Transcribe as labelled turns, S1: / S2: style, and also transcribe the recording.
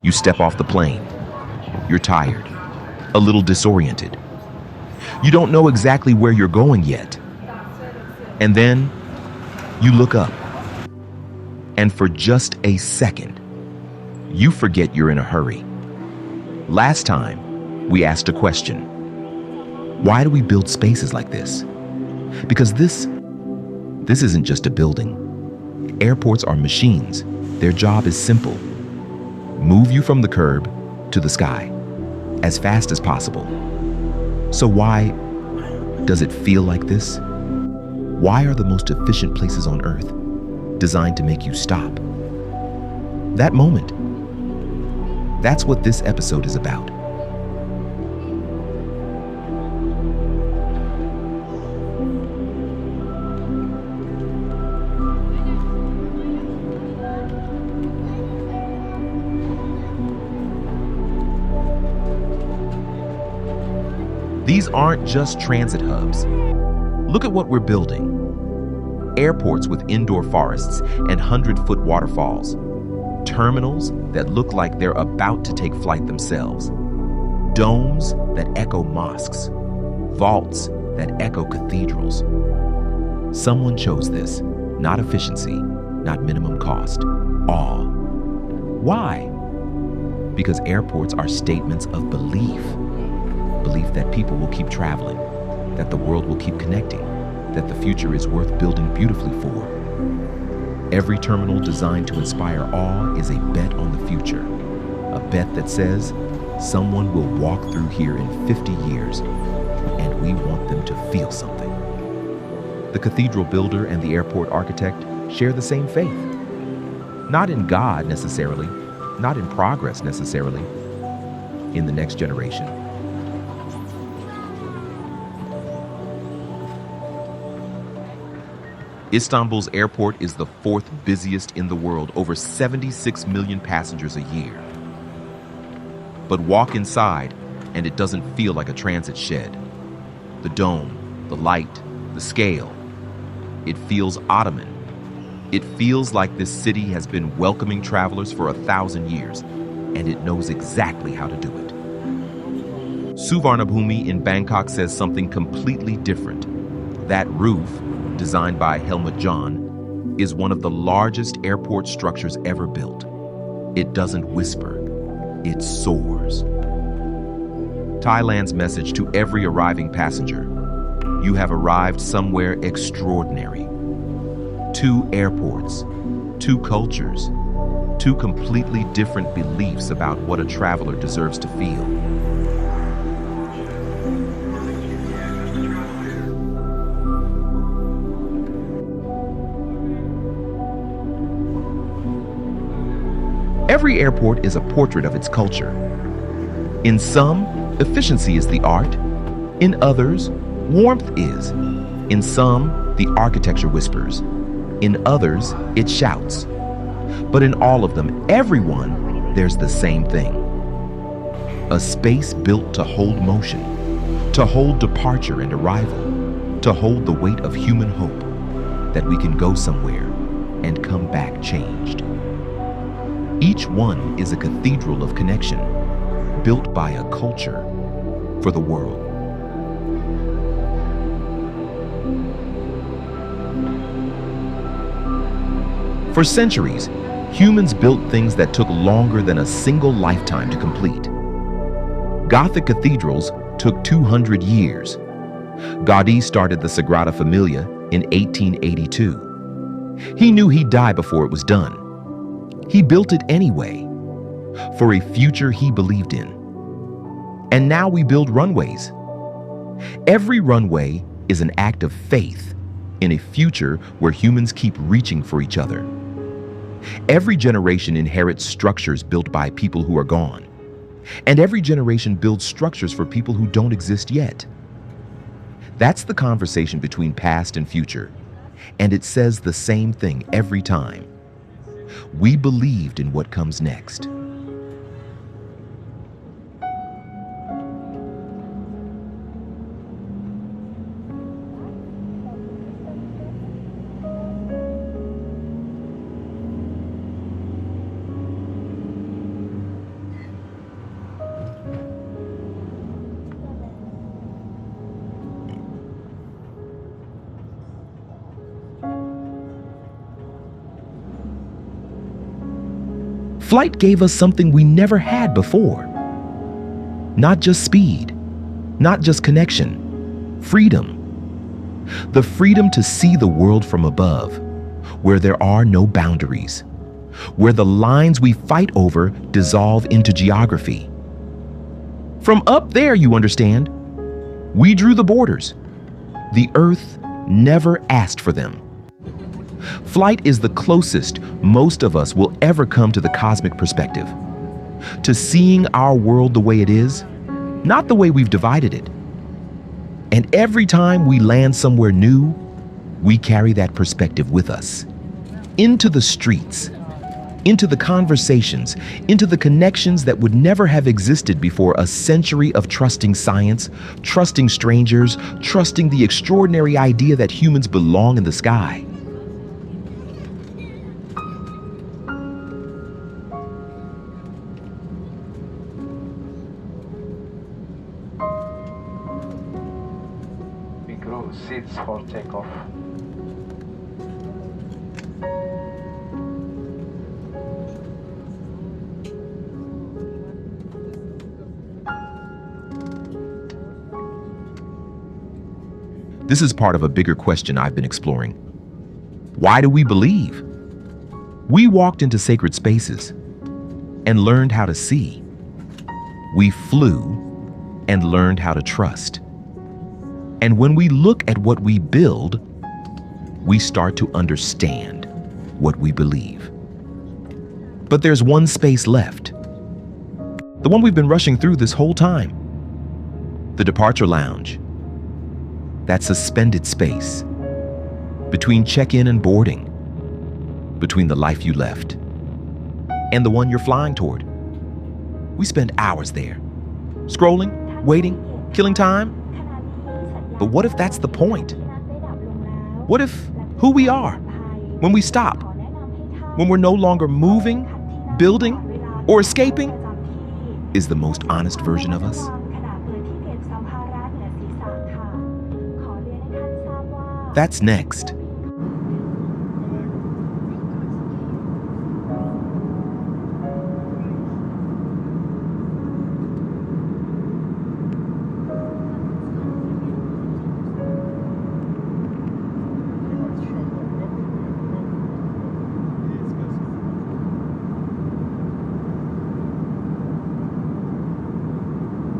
S1: You step off the plane. You're tired, a little disoriented. You don't know exactly where you're going yet. And then you look up. And for just a second, you forget you're in a hurry. Last time, we asked a question. Why do we build spaces like this? Because this isn't just a building. Airports are machines. Their job is simple. Move you from the curb to the sky as fast as possible. So why does it feel like this? Why are the most efficient places on Earth designed to make you stop? That moment. That's what this episode is about. These aren't just transit hubs. Look at what we're building. Airports with indoor forests and 100-foot waterfalls. Terminals that look like they're about to take flight themselves. Domes that echo mosques. Vaults that echo cathedrals. Someone chose this. Not efficiency, not minimum cost. Awe. Why? Because airports are statements of belief. Belief that people will keep traveling, that the world will keep connecting, that the future is worth building beautifully for. Every terminal designed to inspire awe is a bet on the future. A bet that says someone will walk through here in 50 years, and we want them to feel something. The cathedral builder and the airport architect share the same faith. Not in God necessarily, not in progress necessarily, in the next generation. Istanbul's airport is the fourth busiest in the world, over 76 million passengers a year. But walk inside, and it doesn't feel like a transit shed. The dome, the light, the scale. It feels Ottoman. It feels like this city has been welcoming travelers for 1,000 years, and it knows exactly how to do it. Suvarnabhumi in Bangkok says something completely different. That roof, designed by Helmut John, is one of the largest airport structures ever built. It doesn't whisper, it soars. Thailand's message to every arriving passenger: you have arrived somewhere extraordinary. 2 airports, 2 cultures, 2 completely different beliefs about what a traveler deserves to feel. Every airport is a portrait of its culture. In some, efficiency is the art. In others, warmth is. In some, the architecture whispers. In others, it shouts. But in all of them, everyone, there's the same thing. A space built to hold motion, to hold departure and arrival, to hold the weight of human hope, that we can go somewhere and come back changed. Each one is a cathedral of connection, built by a culture for the world. For centuries, humans built things that took longer than a single lifetime to complete. Gothic cathedrals took 200 years. Gaudí started the Sagrada Familia in 1882. He knew he'd die before it was done. He built it anyway, for a future he believed in. And now we build runways. Every runway is an act of faith in a future where humans keep reaching for each other. Every generation inherits structures built by people who are gone. And every generation builds structures for people who don't exist yet. That's the conversation between past and future. And it says the same thing every time. We believed in what comes next. Flight gave us something we never had before. Not just speed, not just connection, freedom. The freedom to see the world from above, where there are no boundaries, where the lines we fight over dissolve into geography. From up there, you understand, we drew the borders. The Earth never asked for them. Flight is the closest most of us will ever come to the cosmic perspective, to seeing our world the way it is, not the way we've divided it. And every time we land somewhere new, we carry that perspective with us, into the streets, into the conversations, into the connections that would never have existed before a century of trusting science, trusting strangers, trusting the extraordinary idea that humans belong in the sky.
S2: We grew seats for takeoff.
S1: This is part of a bigger question I've been exploring. Why do we believe? We walked into sacred spaces and learned how to see. We flew and learned how to trust. And when we look at what we build, we start to understand what we believe. But there's one space left, the one we've been rushing through this whole time. The departure lounge. That suspended space between check-in and boarding, between the life you left and the one you're flying toward. We spend hours there, scrolling, waiting, killing time. But what if that's the point? What if who we are when we stop, when we're no longer moving, building, or escaping, is the most honest version of us? That's next.